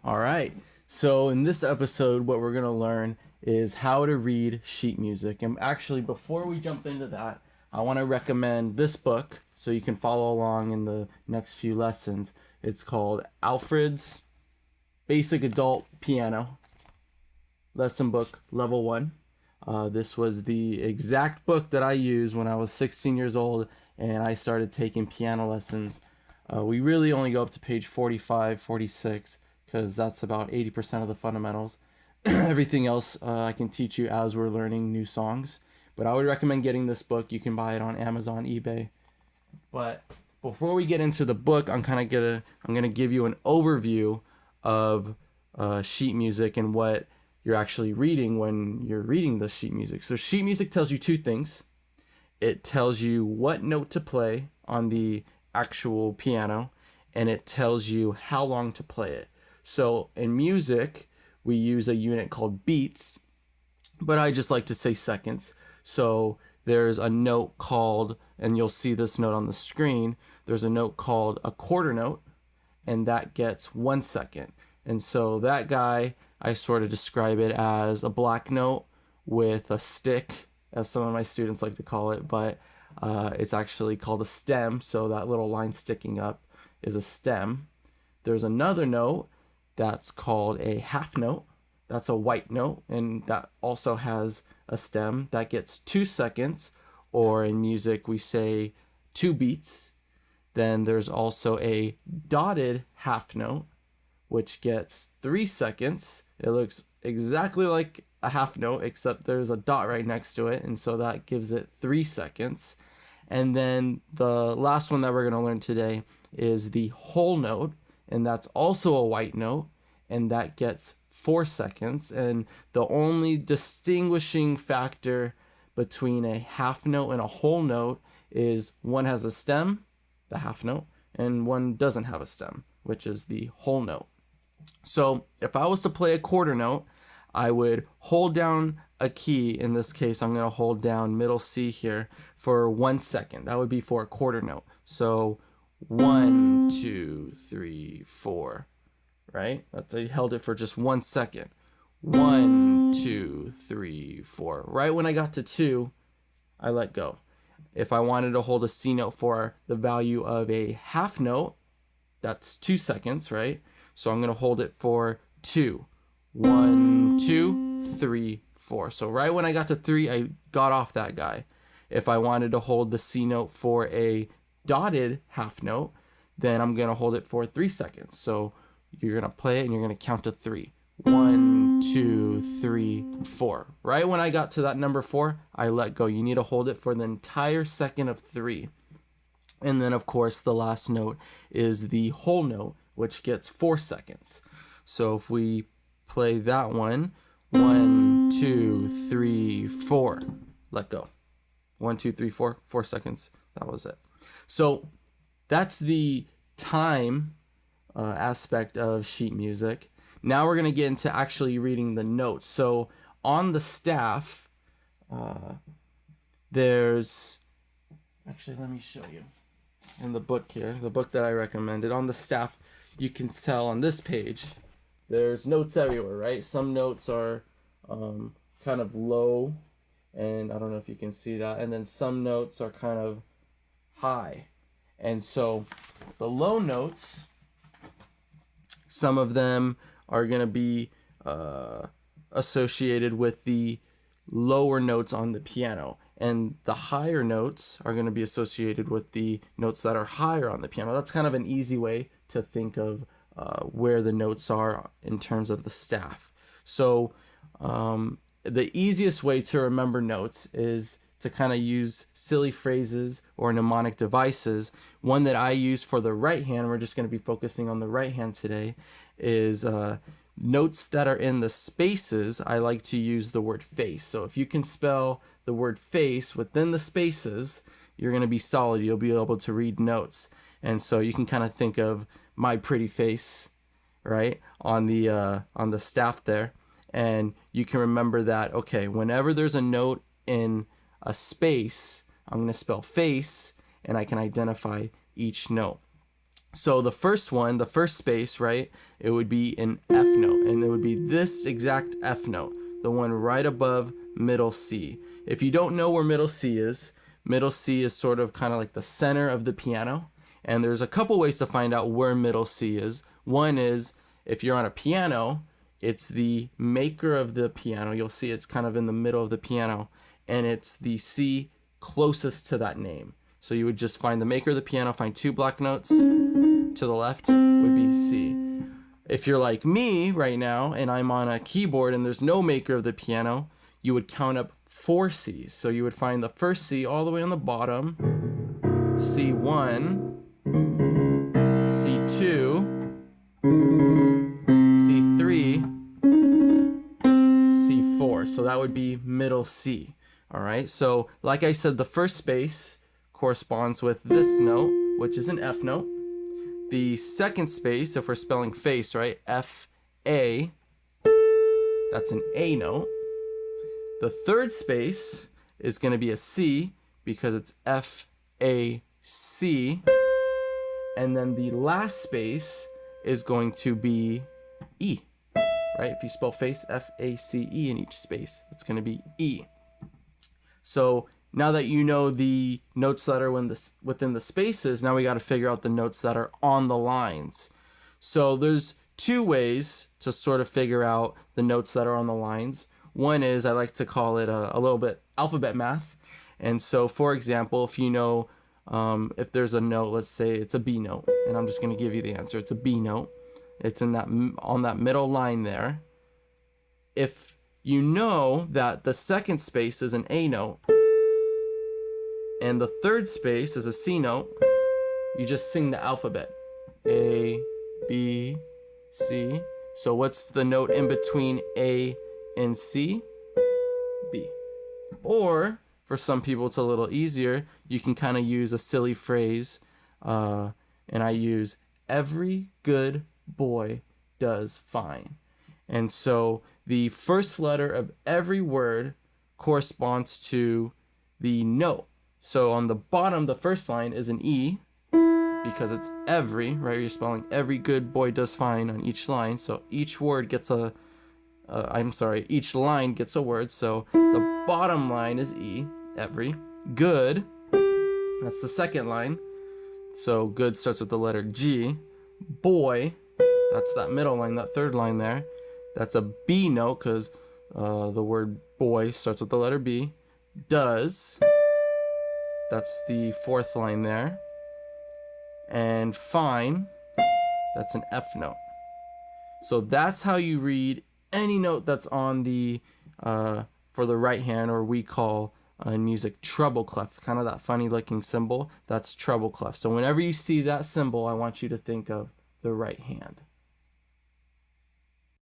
All right. So in this episode, what we're going to learn is how to read sheet music. And actually, before we jump into that, I want to recommend this book so you can follow along in the next few lessons. It's called Alfred's Basic Adult Piano Lesson Book Level 1. This was the exact book that I used when I was 16 years old and I started taking piano lessons. We really only go up to page 45, 46, because that's about 80% of the fundamentals. Everything else I can teach you as we're learning new songs. But I would recommend getting this book. You can buy it on Amazon, eBay. But before we get into the book, I'm gonna give you an overview of sheet music and what you're actually reading when you're reading the sheet music. So sheet music tells you two things. It tells you what note to play on the actual piano, and it tells you how long to play it. So in music, we use a unit called beats, but I just like to say seconds. So there's a note called, and you'll see this note on the screen, there's a note called a quarter note, and that gets 1 second. And so that guy, I sort of describe it as a black note with a stick, as some of my students like to call it, but it's actually called a stem. So that little line sticking up is a stem. There's another note that's called a half note. That's a white note, and that also has a stem. That gets 2 seconds, or in music we say 2 beats. Then there's also a dotted half note, which gets 3 seconds. It looks exactly like a half note, except there's a dot right next to it, and so that gives it 3 seconds. And then the last one that we're going to learn today is the whole note, and that's also a white note, and that gets 4 seconds. And the only distinguishing factor between a half note and a whole note is one has a stem, the half note, and one doesn't have a stem, which is the whole note. So if I was to play a quarter note, I would hold down a key. In this case, I'm going to hold down middle C here for 1 second. That would be for a quarter note. So 1, 2, 3, 4, right? I held it for just 1 second. 1, 2, 3, 4. Right when I got to 2, I let go. If I wanted to hold a C note for the value of a half note, that's 2 seconds, right? So I'm going to hold it for 2. 1, 2, 3, 4. So right when I got to 3, I got off that guy. If I wanted to hold the C note for a dotted half note, then I'm going to hold it for 3 seconds. So you're going to play it and you're going to count to 3. 1, 2, 3, 4. Right when I got to that number 4, I let go. You need to hold it for the entire second of 3. And then, of course, the last note is the whole note, which gets 4 seconds. So if we play that one, 1, 2, 3, 4, let go. 1, 2, 3, 4, 4 seconds. That was it. So that's the time aspect of sheet music. Now we're going to get into actually reading the notes. So on the staff, there's, actually let me show you in the book here, the book that I recommended. On the staff, you can tell on this page, there's notes everywhere, right? Some notes are kind of low, and I don't know if you can see that. And then some notes are kind of high. And so the low notes, some of them are going to be associated with the lower notes on the piano. And the higher notes are going to be associated with the notes that are higher on the piano. That's kind of an easy way to think of where the notes are in terms of the staff. So the easiest way to remember notes is to kind of use silly phrases or mnemonic devices. One that I use for the right hand, we're just going to be focusing on the right hand today, is notes that are in the spaces. I like to use the word face. So if you can spell the word face within the spaces, you're going to be solid. You'll be able to read notes. And so you can kind of think of my pretty face, right, on the staff there. And you can remember that, okay, whenever there's a note in a space, I'm going to spell face, and I can identify each note. So the first one, the first space, right, it would be an F note, and it would be this exact F note, the one right above middle C. If you don't know where middle C is sort of kind of like the center of the piano, and there's a couple ways to find out where middle C is. One is, if you're on a piano, it's the maker of the piano. You'll see it's kind of in the middle of the piano, and it's the C closest to that name. So you would just find the maker of the piano, find 2 black notes. To the left would be C. If you're like me right now and I'm on a keyboard and there's no maker of the piano, you would count up 4 C's. So you would find the first C all the way on the bottom, C1, C2, C3, C4. So that would be middle C. All right. So like I said, the first space corresponds with this note, which is an F note. The second space, if we're spelling face, right, F-A, that's an A note. The third space is going to be a C because it's F-A-C. And then the last space is going to be E, right? If you spell face, F-A-C-E in each space, that's going to be E. So now that you know the notes that are within the spaces, now we got to figure out the notes that are on the lines. So there's 2 ways to sort of figure out the notes that are on the lines. One is, I like to call it a little bit alphabet math. And so, for example, if you know, if there's a note, let's say it's a B note, and I'm just going to give you the answer. It's a B note. It's on that middle line there. If you know that the second space is an A note, and the third space is a C note, you just sing the alphabet. A, B, C. So what's the note in between A and C? B. Or, for some people it's a little easier, you can kind of use a silly phrase, and I use, every good boy does fine. And so the first letter of every word corresponds to the note. So on the bottom, the first line is an E because it's every, right? You're spelling every good boy does fine on each line. So each word gets each line gets a word. So the bottom line is E, every. Good, that's the second line. So good starts with the letter G. Boy, that's that middle line, that third line there. That's a B note because the word boy starts with the letter B. Does, that's the fourth line there. And fine, that's an F note. So that's how you read any note that's on the, for the right hand, or we call in music treble clef, kind of that funny looking symbol. That's treble clef. So whenever you see that symbol, I want you to think of the right hand.